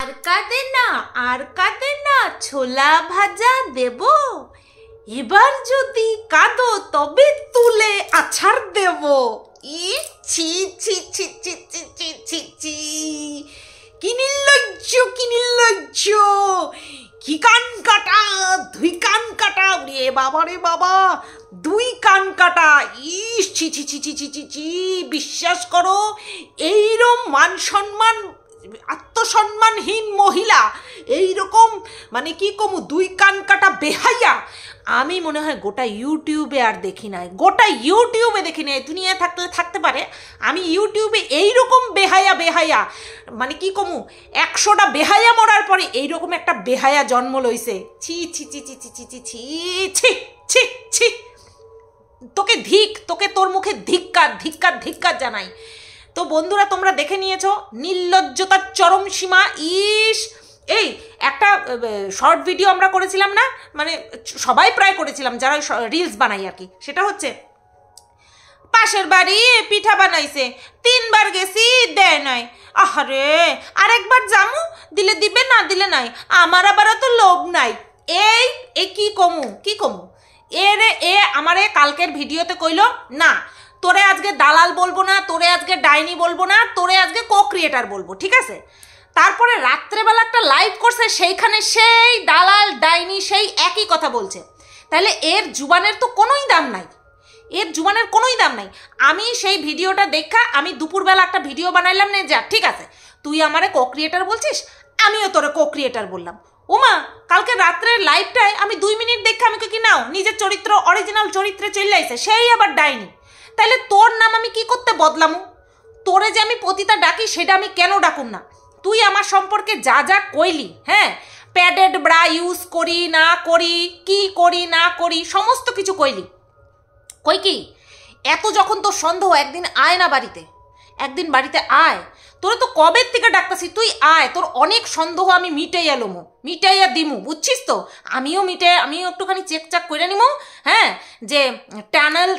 আর কাঁদে না ছোলা ভাজা দেব। এবার যদি কাঁদো তবে তুলে আছাড় দেব। ছি ছি ছি ছি ছি ছি ছি ছি, কি নির্লজ্জ, কি নির্লজ্জ, কি কান কাটা, দুই কান কাটা, রে বাবা রে বাবা, দুই কান কাটা। ইস ছি ছি ছি ছি ছি ছি ছি, বিশ্বাস করো এইরকম মান সম্মান, আত্মসম্মানহীন মহিলা, এইরকম মানে কি কমু দুই কান কাটা বেহাইয়া আমি মনে হয় গোটা ইউটিউবে আর দেখি নাই, গোটা ইউটিউবে দেখি নাই। দুনিয়ায় থাকতে পারে, আমি ইউটিউবে এইরকম বেহায়া বেহায়া মানে কি কমু 100টা বেহায়া মরার পরে এইরকম একটা বেহায়া জন্ম লইছে। ছি ছি ছি ছি ছি ছি ছি ছি ছি ছি ছি, তোকে ধিক, তোকে তোর মুখে ধিক্কার ধিক্কার ধিক্কার জানাই। তো বন্ধুরা তোমরা দেখে নিয়েছো নির্লজ্জতার চরম সীমা। ইস, এই একটা শর্ট ভিডিও আমরা করেছিলাম না, মানে সবাই প্রায় করেছিলাম যারা রিলস বানাই আর কি। সেটা হচ্ছে পাশের বাড়ি পিঠা বানাইছে, 3বার গেছি দেয় নাই, আহারে আরেকবার জামু, দিলে দিবে না দিলে নাই, আমার আবার তো লোভ নাই। এই কি কমু কি কমু, এ আমারে কালকের ভিডিওতে কইলো না তোরে আজকে দালাল বলবো না, তোরে আজকে ডাইনি বলবো না, তোরে আজকে কো ক্রিয়েটার বলবো, ঠিক আছে। তারপরে রাত্রেবেলা একটা লাইভ করছে, সেইখানে সেই দালাল ডাইনি সেই একই কথা বলছে। তাহলে এর জুবানের তো কোনোই দাম নাই, এর জুবানের কোনোই দাম নাই। আমি সেই ভিডিওটা দেখা আমি দুপুরবেলা একটা ভিডিও বানাইলাম, না যা ঠিক আছে তুই আমারে কো ক্রিয়েটার বলছিস, আমিও তোরে কো ক্রিয়েটার বললাম। ওমা কালকে রাত্রের লাইভটায় আমি 2 মিনিট দেখে আমি কি নাও নিজের চরিত্র অরিজিনাল চরিত্রে চলে আইছে, সেই আবার ডাইনি। তাইলে তোর নাম আমি কি করতে বদলামু? তোরে যে আমি পতিতা ডাকি সেটা আমি কেন ডাকুম না? তুই আমার সম্পর্কে যা যা কইলি, হ্যাঁ, প্যাডেড ব্রা ইউজ করি না করি, কি করি না করি, সমস্ত কিছু কইলি। কই কি এত যখন তোর সন্দেহ, একদিন আয় না বাড়িতে, একদিন বাড়িতে আয়, তোরে তো কবের থেকে ডাকতাছি, তুই আয়, তোর অনেক সন্দেহ আমি মিটাইয়া লমু, মিটাইয়া দিমু, বুঝছিস তো। আমিও একটুখানি চেক চাক করে নিমু, হ্যাঁ, যে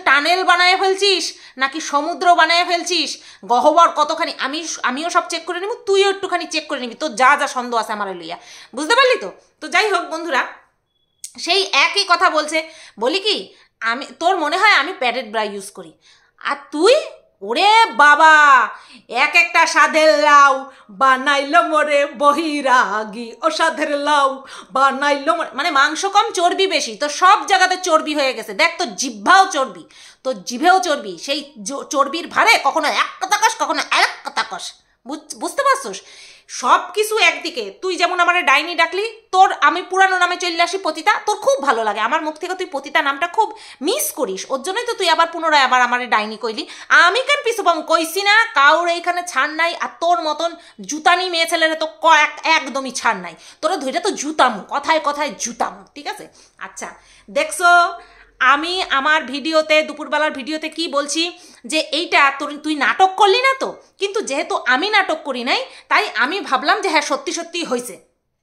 টানেল বানায় ফেলছিস নাকি সমুদ্র বানায় ফেলছিস, গহ্বর কতখানি, আমিও সব চেক করে নিবো, তুইও একটুখানি চেক করে নিবি, তোর যা যা সন্দেহ আছে আমার লইয়া, বুঝতে পারলি তো। তো যাই হোক বন্ধুরা, সেই একই কথা বলছে, বলি কি আমি তোর মনে হয় আমি প্যাডেড ব্রা ইউজ করি, আর তুই ওরে বাবা একটা সাধের লাউ বানাইলো মোরে বহিরাগি, ও সাধের লাউ বানাইলো মানে মাংস কম চর্বি বেশি, তো সব জায়গাতে চর্বি হয়ে গেছে। দেখ তোর জিহ্বাও চর্বি, তোর জিভেও চর্বি, সেই চর্বির ভারে কখনো এক কথা কস কখনো এক কথা কস, বুঝতে পারছোস। সব কিছু একদিকে, তুই যেমন আমার ডাইনি ডাকলি, তোর আমি পুরানো নামে চলে আসি পতিতা, তোর খুব ভালো লাগে, আমার মুখ থেকে তুই পতিতা নামটা খুব মিস করিস, ওর জন্যই তো তুই আবার পুনরায় আবার আমার ডাইনি কইলি। আমি কেন পিছুপাম কইছি না, কাউর এইখানে ছাড় নাই, আর তোর মতন জুতানি মেয়ে ছেলেরা তো একদমই ছাড় নাই, তোরা ধৈর্য তো জুতামু, কথায় কথায় জুতামু, ঠিক আছে। আচ্ছা দেখছো আমি আমার ভিডিওতে, দুপুরবেলার ভিডিওতে কি বলছি, যে এইটা তুই নাটক করলি না তো, কিন্তু যেহেতু আমি নাটক করি নাই তাই আমি ভাবলাম যে হ্যাঁ সত্যি সত্যি হয়েছে।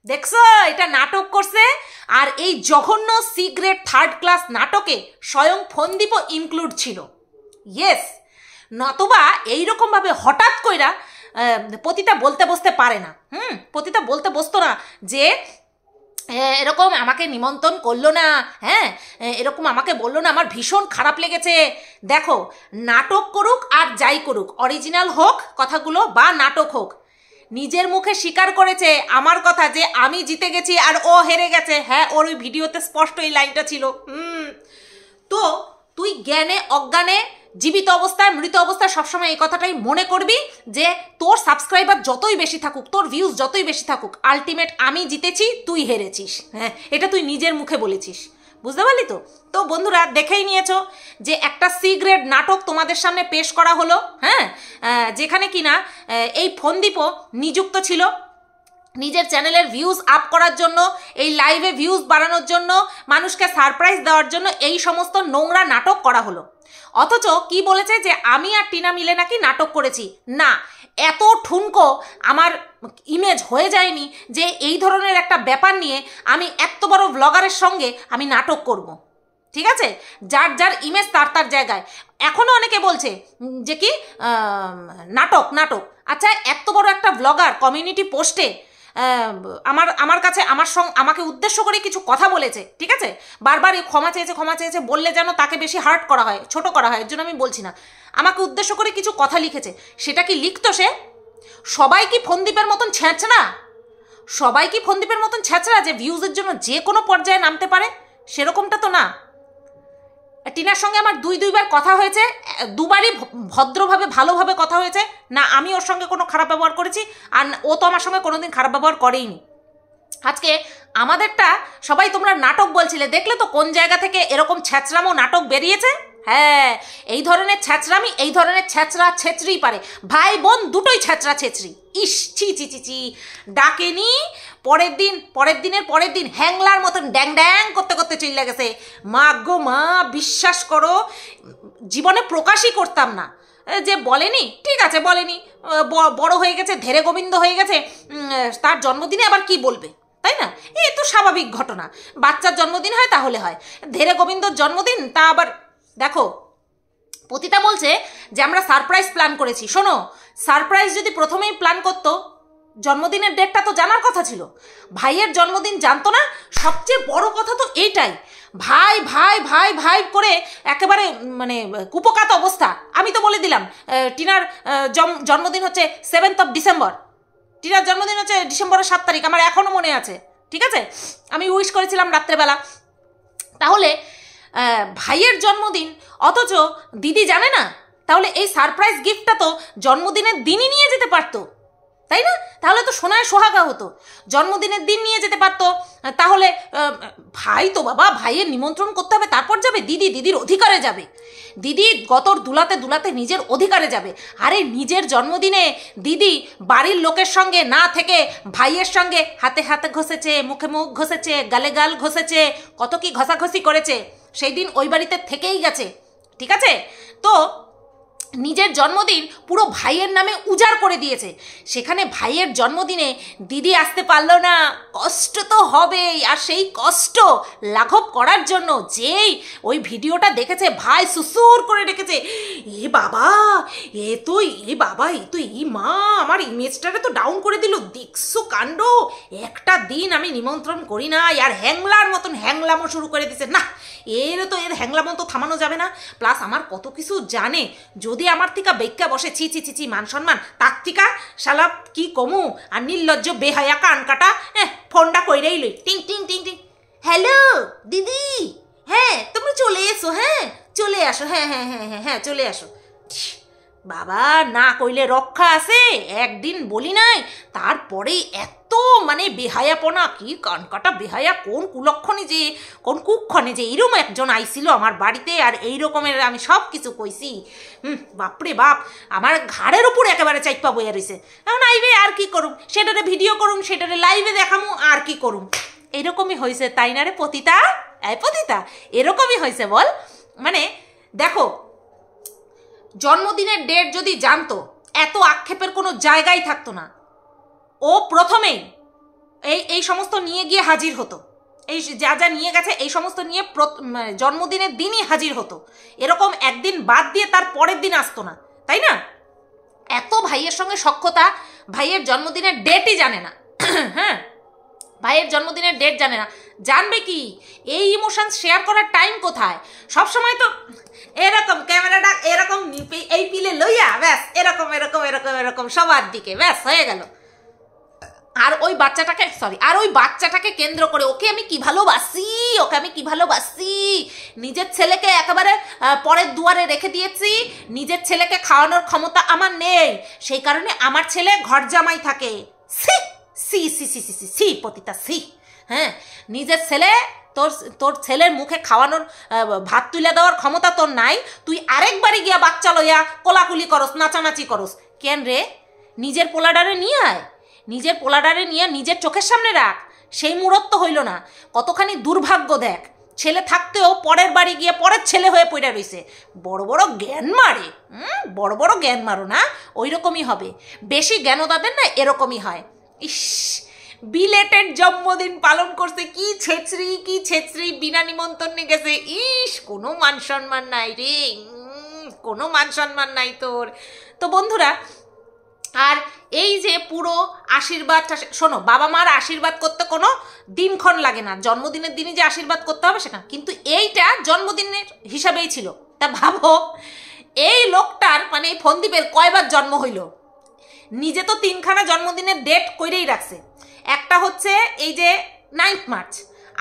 দেখছো এটা নাটক করছে, আর এই জঘন্য সিগ্রেট 3rd ক্লাস নাটকে স্বয়ং ফন্দীপও ইনক্লুড ছিল। ইয়েস, নতুবা এইরকমভাবে হঠাৎ কইরা পতিতা বলতে বসতে পারে না, পতিতা বলতে বসতো না যে এরকম আমাকে নিমন্ত্রণ করলো না, হ্যাঁ এরকম আমাকে বললো না, আমার ভীষণ খারাপ লেগেছে। দেখো নাটক করুক আর যাই করুক, অরিজিনাল হোক কথাগুলো বা নাটক হোক, নিজের মুখে স্বীকার করেছে আমার কথা যে আমি জিতে গেছি আর ও হেরে গেছে। হ্যাঁ ওর ওই ভিডিওতে স্পষ্ট এই লাইনটা ছিল। তো তুই জ্ঞানে অজ্ঞানে জীবিত অবস্থায় মৃত অবস্থায় সবসময় এই কথাটাই মনে করবি যে তোর সাবস্ক্রাইবার যতই বেশি থাকুক, তোর ভিউজ যতই বেশি থাকুক, আলটিমেট আমি জিতেছি তুই হেরেছিস। হ্যাঁ এটা তুই নিজের মুখে বলেছিস, বুঝতে পারলি তো। তো বন্ধুরা দেখেই নিয়েছো যে একটা সিগ্রেট নাটক তোমাদের সামনে পেশ করা হলো, হ্যাঁ, যেখানে কিনা এই ফন্দীপও নিযুক্ত ছিল নিজের চ্যানেলের ভিউজ আপ করার জন্য, এই লাইভে ভিউজ বাড়ানোর জন্য, মানুষকে সারপ্রাইজ দেওয়ার জন্য এই সমস্ত নোংরা নাটক করা হলো। অথচ কি বলেছে যে আমি আর টিনা মিলে নাকি নাটক করেছি। না, এত ঠুনকো আমার ইমেজ হয়ে যায়নি যে এই ধরনের একটা ব্যাপার নিয়ে আমি এত বড় ব্লগারের সঙ্গে আমি নাটক করব। ঠিক আছে, যার যার ইমেজ তার তার জায়গায়। এখনও অনেকে বলছে যে কি নাটক নাটক। আচ্ছা এত বড় একটা ব্লগার কমিউনিটি পোস্টে আমার কাছে আমাকে উদ্দেশ্য করে কিছু কথা বলেছে, ঠিক আছে, বারবার ক্ষমা চেয়েছে বললে যেন তাকে বেশি হার্ট করা হয়, ছোট করা হয়, এর জন্য আমি বলছি না। আমাকে উদ্দেশ্য করে কিছু কথা লিখেছে, সেটা কি লিখতো সে? সবাই কি ফন্দীপের মতন ছ্যাঁচড়া? সবাই কি ফন্দীপের মতন ছ্যাঁচড়া যে ভিউজের জন্য যে কোনো পর্যায়ে নামতে পারে? সেরকমটা তো না। টিনার সঙ্গে আমার দুইবার কথা হয়েছে, দুবারই ভদ্রভাবে ভালোভাবে কথা হয়েছে, না আমি ওর সঙ্গে কোনো খারাপ ব্যবহার করেছি, আর ও তো আমার সঙ্গে কোনোদিন খারাপ ব্যবহার করেইনি। আজকে আমাদেরটা সবাই তোমরা নাটক বলছিলে, দেখলে তো কোন জায়গা থেকে এরকম ছ্যাঁচড়ামো নাটক বেরিয়েছে। হ্যাঁ, এই ধরনের ছ্যাঁচড়ামি, এই ধরনের ছ্যাঁচড়া ছেঁচড়ি পারে, ভাই বোন দুটোই ছ্যাঁচড়া ছেঁচড়ি। ইস, ছি, ডাকেনি, পরের দিন হ্যাংলার মতন ড্যাং ড্যাং করতে চলে গেছে। মা গো মা, বিশ্বাস করো জীবনে প্রকাশই করতাম না। যে বলেনি, ঠিক আছে বলেনি, বড় হয়ে গেছে, ধেরে গোবিন্দ হয়ে গেছে, তার জন্মদিনে আবার কি বলবে, তাই না? এই তো স্বাভাবিক ঘটনা, বাচ্চার জন্মদিন হয় তাহলে হয়, ধেরে গোবিন্দর জন্মদিন তা আবার। দেখো, পতিতা বলছে যে আমরা সারপ্রাইজ প্ল্যান করেছি। শোনো, সারপ্রাইজ যদি প্রথমেই প্ল্যান করতো, জন্মদিনের ডেটটা তো জানার কথা ছিল। ভাইয়ের জন্মদিন জানতো না, সবচেয়ে বড় কথা তো এইটাই। ভাই ভাই ভাই ভাই করে একেবারে মানে কুপোকাত অবস্থা। আমি তো বলে দিলাম টিনার জন্মদিন হচ্ছে 7th of December, টিনার জন্মদিন হচ্ছে ডিসেম্বরের 7 তারিখ, আমার এখনও মনে আছে, ঠিক আছে? আমি উইশ করেছিলাম রাত্রেবেলা। তাহলে ভাইয়ের জন্মদিন অথচ দিদি জানে না, তাহলে এই সারপ্রাইজ গিফটটা তো জন্মদিনের দিনই নিয়ে যেতে পারতো, তাই না? তাহলে তো সোনায় সোহাগা হতো, জন্মদিনের দিন নিয়ে যেতে পারতো। তাহলে ভাই তো বাবা, ভাইয়ের নিমন্ত্রণ করতে হবে, তারপর যাবে দিদি, দিদির অধিকারে যাবে, দিদি গতর দুলাতে নিজের অধিকারে যাবে। আরে নিজের জন্মদিনে দিদি বাড়ির লোকের সঙ্গে না থেকে ভাইয়ের সঙ্গে হাতে ঘষেছে, মুখে মুখ ঘষেছে, গালে গাল ঘষেছে, কত কি ঘষাঘষি করেছে, সেই দিন ওই বাড়িতে থেকেই গেছে, ঠিক আছে? তো নিজের জন্মদিন পুরো ভাইয়ের নামে উজাড় করে দিয়েছে। সেখানে ভাইয়ের জন্মদিনে দিদি আসতে পারলো না, কষ্ট তো হবেই। আর সেই কষ্ট লাঘব করার জন্য যেই ওই ভিডিওটা দেখেছে, ভাই সুসুর করে রেখেছে, এ বাবা এ তো এই মা আমার ইমেজটাকে তো ডাউন করে দিল, দেখছো কাণ্ড, একটা দিন আমি নিমন্ত্রণ করি না, আর হ্যাংলার মতন হ্যাংলামো শুরু করে দিছে। না, এর হ্যাংলামো তো থামানো যাবে না। প্লাস আমার কত কিছু জানে, যদি আমার থিকা বেক্কা বসে, ছি মান সম্মান, তার থিকা শালা কি কমু। আর নির্লজ্জ বেহায়া কান কাটা, ফোনটা কইরেই লই, টিং টিং টিং টিং, হ্যালো দিদি, হ্যাঁ তুমি চলে এসো, হ্যাঁ চলে আসো, হ্যাঁ চলে আসো। বাবা, না কইলে রক্ষা আছে, একদিন বলি নাই, তারপরে এত মানে বেহায়াপনা, কি কানকাটা বেহায়া, কোন কুলক্ষণে যে, কোন কুক্ষণে যে এইরকম একজন আইছিল আমার বাড়িতে, আর এই রকমের আমি সব কিছু কইছি। বাপরে বাপ, আমার ঘাড়ের উপর একেবারে চাইপা বইয়া রয়েছে। এখন আইবে আর কি করুম, সেটারে ভিডিও করুম, সেটারে লাইভে দেখামু, আর কি করুম। এইরকমই হয়েছে, তাই না রে পতিতা? পতিতা এরকমই হয়েছে বল। মানে দেখো, জন্মদিনের ডেট যদি জানতো, এত আক্ষেপের কোনো জায়গাই থাকতো না। ও প্রথমেই এই সমস্ত নিয়ে গিয়ে হাজির হতো, এই যা নিয়ে গেছে এই সমস্ত নিয়ে জন্মদিনের দিনই হাজির হতো। এরকম একদিন বাদ দিয়ে তার পরের দিন আসতো না, তাই না? এত ভাইয়ের সঙ্গে সখ্যতা, ভাইয়ের জন্মদিনের ডেটই জানে না। হ্যাঁ, ভাইয়ের জন্মদিনের ডেট জানে না, জানবে কি? এই ইমোশন শেয়ার করার টাইম কোথায়? সবসময় তো এরকম ক্যামেরাটা এরকম এই পিলে লইয়া ব্যাস এরকম সবার দিকে ব্যাস হয়ে গেল। আর ওই বাচ্চাটাকে কেন্দ্র করে ওকে আমি কি ভালোবাসি, নিজের ছেলেকে একেবারে পরের দুয়ারে রেখে দিয়েছি, নিজের ছেলেকে খাওয়ানোর ক্ষমতা আমার নেই, সেই কারণে আমার ছেলে ঘর জামাই থাকে। সি পতিতা সি। হ্যাঁ, নিজের ছেলে, তোর ছেলের মুখে খাওয়ানোর ভাত তুলে দেওয়ার ক্ষমতা তোর নাই, তুই আরেকবারই গিয়া বাচ্চা লইয়া কোলাকুলি করস, নাচানাচি করস কেন রে? নিজের পোলাডারে নিয়ে আয়, নিজের পোলাডারে নিয়ে নিজের চোখের সামনে রাখ, সেই মুহূর্ত হইল না। কতখানি দুর্ভাগ্য দেখ, ছেলে থাকতেও পরের বাড়ি গিয়ে পরের ছেলে হয়ে পড়ে রইছে। বড় বড় জ্ঞান মারে, বড় জ্ঞান মারো না, ওই রকমই হবে। বেশি জ্ঞানদাদের না এরকমই হয়। ইস, বিলেটেড জন্মদিন পালন করছে, কি ছেচরি বিনা নিমন্ত্রণে গেছে। ইস, কোনো মান সম্মান নাই রে, কোনো মান সম্মান নাই তোর। তো বন্ধুরা, আর এই যে পুরো আশীর্বাদ, শোনো, বাবা মার আশীর্বাদ করতে কোনো দিনক্ষণ লাগে না, জন্মদিনের দিনই যে আশীর্বাদ করতে হবে সেটা, কিন্তু এইটা জন্মদিনের হিসাবেই ছিল। তা ভাবো এই লোকটার মানে এই ফন্দীপের কয়বার জন্ম হইল, নিজে তো 3খানা জন্মদিনের ডেট কইরেই রাখছে। একটা হচ্ছে এই যে 9 মার্চ,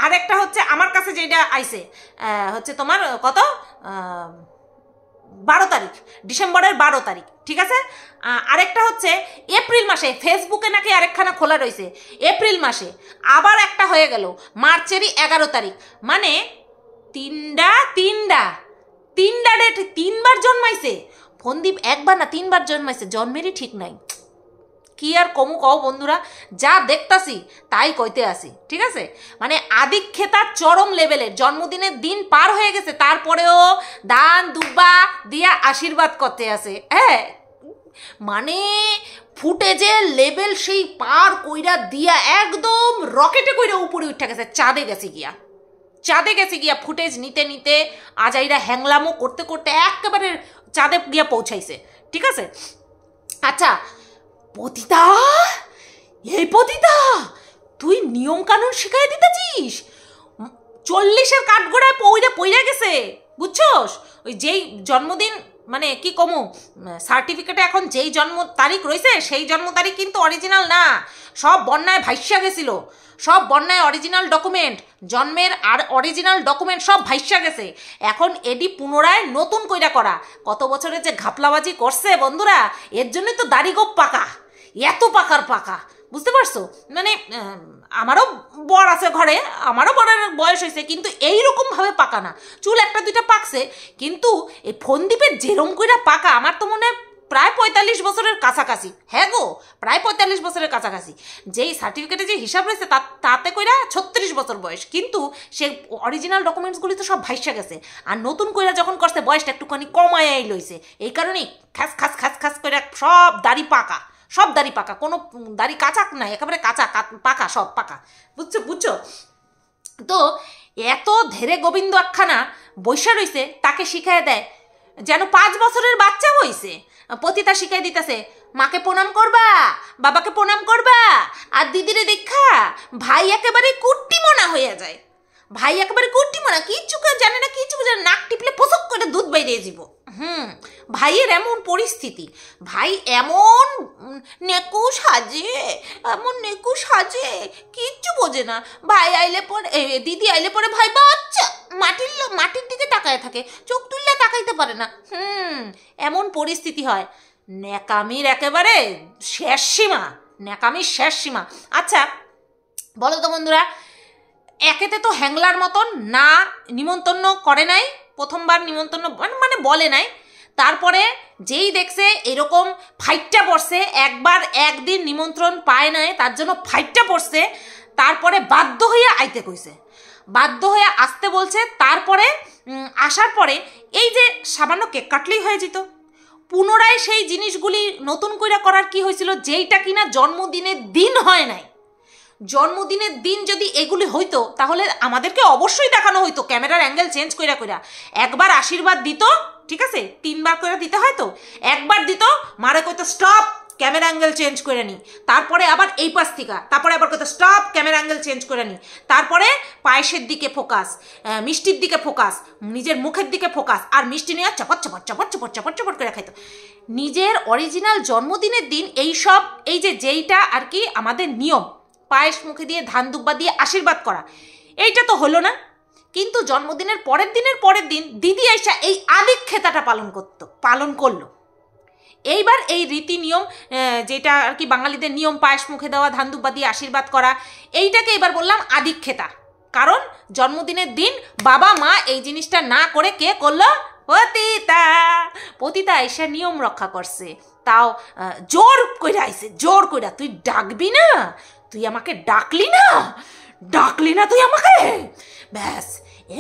আর একটা হচ্ছে আমার কাছে যেটা আইছে হচ্ছে তোমার কত 12 তারিখ, ডিসেম্বরের 12 তারিখ, ঠিক আছে। আরেকটা হচ্ছে এপ্রিল মাসে, ফেসবুকে নাকি আরেকখানা খোলা রয়েছে এপ্রিল মাসে, আবার একটা হয়ে গেল মার্চেরই 11 তারিখ, মানে তিনটা ডেট 3বার জন্মাইছে ফন্দীপ, একবার না 3বার জন্মাইছে, জন্মেরই ঠিক নাই। কি আর কমু কও বন্ধুরা, যা দেখতাছি তাই কইতে আসি, ঠিক আছে। মানে আদিক্ষেতার চরম লেভেলের, জন্মদিনের দিন পার হয়ে গেছে তারপরেও দান দুব্বা দিয়া আশীর্বাদ করতে আসে। হ্যাঁ, মানে ফুটেজের লেভেল সেই পার কইরা দিয়া একদম রকেটে কইরা উপরে উঠে গেছে, চাঁদে গেছে গিয়া ফুটেজ নিতে নিতে আজাইরা হ্যাংলামো করতে করতে একেবারে চাঁদে গিয়া পৌঁছাইছে, ঠিক আছে। আচ্ছা পতিতা, এই পতিতা তুই নিয়ম কানুন শিখাই দিতেছিস, 40-এর কাঠগোড়ায় পইরা গেছে, বুঝছস। ওই যেই জন্মদিন মানে কি কমু, সার্টিফিকেটে এখন যেই জন্ম তারিখ রয়েছে সেই জন্ম তারিখ কিন্তু অরিজিনাল না, সব বন্যায় ভাইসা গেছিল, সব বন্যায় অরিজিনাল ডকুমেন্ট, জন্মের আর অরিজিনাল ডকুমেন্ট সব ভাইসা গেছে। এখন এডি পুনরায় নতুন কইরা করা, কত বছরের যে ঘাপলাবাজি করছে বন্ধুরা, এর জন্যই তো দাড়ি গোপ পাকা, এত পাকা, বুঝতে পারছো। মানে আমারও বর আছে ঘরে, আমারও বরের বয়স হয়েছে, কিন্তু এইরকম ভাবে পাকা না, চুল একটা দুইটা পাকছে, কিন্তু এই ফন্দীপের যেরম কইরা পাকা, আমার তো মনে হয় প্রায় 45 বছরের কাছাকাছি। হ্যাঁ গো, প্রায় 45 বছরের কাছাকাছি। যেই সার্টিফিকেটে যে হিসাব রয়েছে তাতে কইরা 36 বছর বয়স, কিন্তু সে অরিজিনাল ডকুমেন্টসগুলি তো সব ভাইসা গেছে, আর নতুন কইরা যখন করছে বয়সটা একটুখানি কমায়াই লইছে, এই কারণেই খাস করে সব দাড়ি পাকা, কোনো দাড়ি কাঁচা নাই, একেবারে পাকা, সব পাকা, বুঝছো। তো এত ধেরে গোবিন্দ একখানা বৈশা রইছে, তাকে শিখায় দেয় যেন 5 বছরের বাচ্চা হইছে। পতিতা শিখাই দিতেছে, মাকে প্রণাম করবা, বাবাকে প্রণাম করবা, আর দিদিরে দেখা ভাই একেবারে কুট্টি মনা হইয়া যায়, কিচ্ছু জানে না, নাক টিপলে পোষক করে দুধ বাইরে যাব। ভাইয়ের এমন পরিস্থিতি, ভাই এমন নেকু সাজে কিচ্ছু বোঝে না। ভাই আইলে পরে, দিদি আইলে পরে ভাই বাচ্চা মাটির দিকে তাকায় থাকে, চোখ তুললে তাকাইতে পারে না। এমন পরিস্থিতি হয়, ন্যাকামির একেবারে শেষ সীমা। আচ্ছা বলো তো বন্ধুরা, একেতে তো হ্যাংলার মতন না নিমন্ত্রণ করে নাই, প্রথমবার নিমন্ত্রণ মানে বলে নাই, তারপরে যেই দেখছে এরকম ফাইটটা পড়ছে, একদিন নিমন্ত্রণ পায় নাই তার জন্য ফাইটটা পড়ছে, তারপরে বাধ্য হইয়া আইতে কইছে, বাধ্য হয়ে আসতে বলছে। তারপরে আসার পরে এই যে সামান্য কেক কাটলেই হয়ে যেত, পুনরায় সেই জিনিসগুলি নতুন করে করার কি হয়েছিল, যেইটা কিনা জন্মদিনের দিন হয় নাই। জন্মদিনের দিন যদি এগুলি হইতো তাহলে আমাদেরকে অবশ্যই দেখানো হইতো, ক্যামেরার অ্যাঙ্গেল চেঞ্জ কইরা একবার আশীর্বাদ দিত, ঠিক আছে, 3বার করে দিতে হয়তো, একবার দিত, মারে কইতো স্টপ, ক্যামেরা অ্যাঙ্গেল চেঞ্জ করে নি, তারপরে আবার এই পাশ থেকে, তারপরে আবার কইতো স্টপ, ক্যামেরা অ্যাঙ্গেল চেঞ্জ করে নি, তারপরে পায়েসের দিকে ফোকাস, মিষ্টির দিকে ফোকাস, নিজের মুখের দিকে ফোকাস, আর মিষ্টি নিয়ে চপট করে খাইতো। নিজের অরিজিনাল জন্মদিনের দিন এইসব, এই যে যেইটা আর কি আমাদের নিয়ম, পায়েস মুখে দিয়ে ধান দুব্বা দিয়ে আশীর্বাদ করা, এইটা তো হলো না। কিন্তু জন্মদিনের পরের দিন দিদি আইসা এই আদিক্ষেতাটা পালন করলো। এইবার এই রীতি নিয়ম, যেটা আর কি বাঙালিদের নিয়ম, পায়েস মুখে দেওয়া, ধান দুব্বা দিয়ে আশীর্বাদ করা, এইটাকে এবার বললাম আদিক্ষেতা। কারণ জন্মদিনের দিন বাবা মা এই জিনিসটা না করে কে করলো, পতিতা এসে নিয়ম রক্ষা করছে, তাও জোর কইরা আইছে, জোর কইরা, তুই ডাকবি না, তুই আমাকে ডাকলি না তুই আমাকে, ব্যাস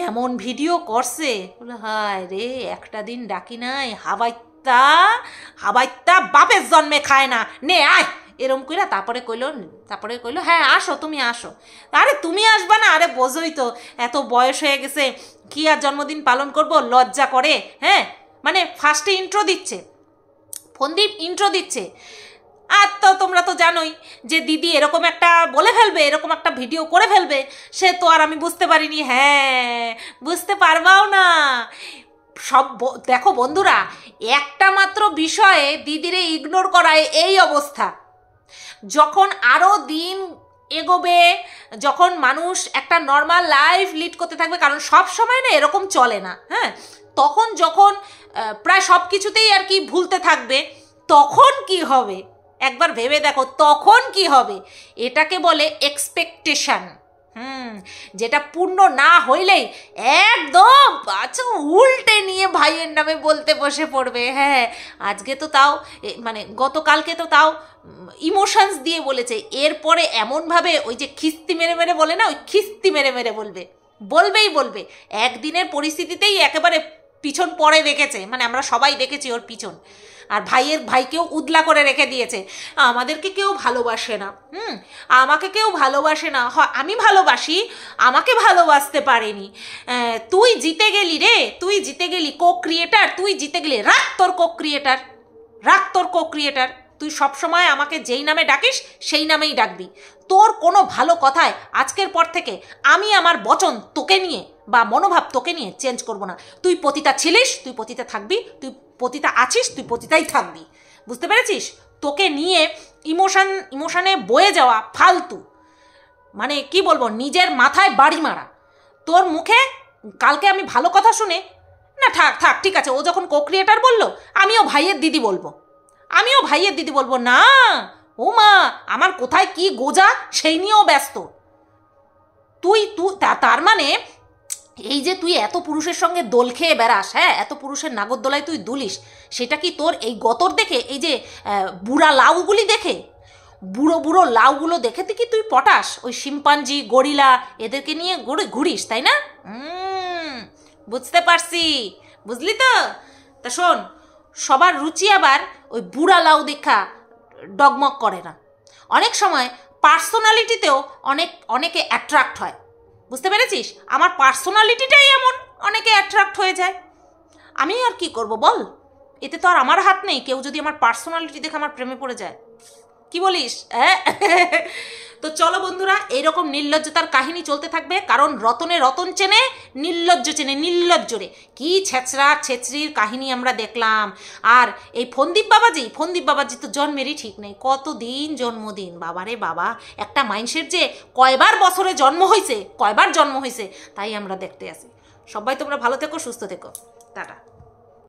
এমন ভিডিও করছে, বলে হায় রে, একটা দিন ডাকি নাই, হাবাইত্তা বাপের জন্মে খায় না, নে আয়, এরম কইরা তারপরে কইলো হ্যাঁ আসো, তুমি আসো। আরে তুমি আসবা না, আরে বোঝোই তো এত বয়স হয়ে গেছে, কি আর জন্মদিন পালন করব, লজ্জা করে। হ্যাঁ, মানে ফার্স্টে ইন্ট্রো দিচ্ছে, ফন্দীপ ইন্ট্রো দিচ্ছে, আর তো তোমরা তো জানোই যে দিদি এরকম একটা বলে ফেলবে, এরকম একটা ভিডিও করে ফেলবে, সে তো আর আমি বুঝতে পারিনি। হ্যাঁ, বুঝতে পারবাও না। সব দেখো বন্ধুরা, একটা মাত্র বিষয়ে দিদিরে ইগনোর করায় এই অবস্থা। যখন আরও দিন এগোবে, যখন মানুষ একটা নর্মাল লাইফ লিড করতে থাকবে, কারণ সব সময় না এরকম চলে না, হ্যাঁ, তখন যখন প্রায় সব কিছুতেই আর কি ভুলতে থাকবে, তখন কি হবে একবার ভেবে দেখো, তখন কি হবে। এটাকে বলে এক্সপেকটেশন। যেটা পূর্ণ না হইলেই একদম আচ্ছা উল্টে নিয়ে ভাইয়ের নামে বলতে বসে পড়বে। হ্যাঁ, আজকে তো তাও মানে গতকালকে তো তাও ইমোশনস দিয়ে বলেছে, এরপরে এমনভাবে ওই যে খিস্তি মেরে মেরে বলে না, ওই খিস্তি মেরে মেরে বলবে। একদিনের পরিস্থিতিতেই একেবারে পিছন পরে রেখেছে, মানে আমরা সবাই দেখেছি ওর পিছন। আর ভাইকেও উদলা করে রেখে দিয়েছে। আমাদেরকে কেউ ভালোবাসে না, আমাকে কেউ ভালোবাসে না, আমি ভালোবাসি, আমাকে ভালোবাসতে পারেনি। তুই জিতে গেলি রে, তুই জিতে গেলি, কো ক্রিয়েটার তুই জিতে গেলি। রাখ তোর কো ক্রিয়েটার। তুই সবসময় আমাকে যেই নামে ডাকিস সেই নামেই ডাকবি। তোর কোনো ভালো কথায় আজকের পর থেকে আমি আমার বচন তোকে নিয়ে বা মনোভাব তোকে নিয়ে চেঞ্জ করব না। তুই পতিতা ছিলিস, তুই পতিতা থাকবি, তুই পতিতা আছিস, তুই পতিতাই থাকবি। বুঝতে পেরেছিস? তোকে নিয়ে ইমোশনে বয়ে যাওয়া ফালতু, মানে কি বলবো, নিজের মাথায় বাড়ি মারা। তোর মুখে কালকে আমি ভালো কথা শুনে না, থাক ঠিক আছে, ও যখন কো ক্রিয়েটার বললো, আমিও ভাইয়ের দিদি বলবো না। ও মা, আমার কোথায় কি গোজা সেই নিয়েও ব্যস্ত। তুই তার মানে এই যে তুই এত পুরুষের সঙ্গে দোল খেয়ে বেড়াস, হ্যাঁ, এত পুরুষের নাগরদোলায় তুই দুলিস, সেটা কি তোর এই গতর দেখে, এই যে বুড়া লাউগুলি দেখে, বুড়ো লাউগুলো দেখে কি তুই পটাস? ওই শিম্পাঞ্জি, গরিলা এদেরকে নিয়ে ঘুরিস, তাই না? বুঝতে পারছি, বুঝলি তো? তা শোন, সবার রুচি আবার ওই বুড়া লাউ দেখা ডগমগ করে না। অনেক সময় পার্সোনালিটিতেও অনেকে অ্যাট্রাক্ট হয়। বুঝতে পেরেছিস? আমার পার্সোনালিটিটাই এমন, অনেকে অ্যাট্রাক্ট হয়ে যায়। আমি আর কি করব বল? এতে তো আর আমার হাত নেই। কেউ যদি আমার পার্সোনালিটি দেখে আমার প্রেমে পড়ে যায়, কি বলিস? তো চলো বন্ধুরা, এইরকম নির্লজ্জতার কাহিনী চলতে থাকবে, কারণ রতনে রতন চেনে, নির্লজ্জ চেনে নির্লজ্জরে। কি ছেচড়ির কাহিনী আমরা দেখলাম। আর এই ফন্দীপ বাবাজি তো জন্মেরই ঠিক নেই। কতদিন জন্মদিন, বাবারে বাবা, একটা মানুষের যে কয়বার বছরে জন্ম হয়েছে, তাই আমরা দেখতে আসি। সবাই তোমরা ভালো থেকো, সুস্থ থেকো, টাটা।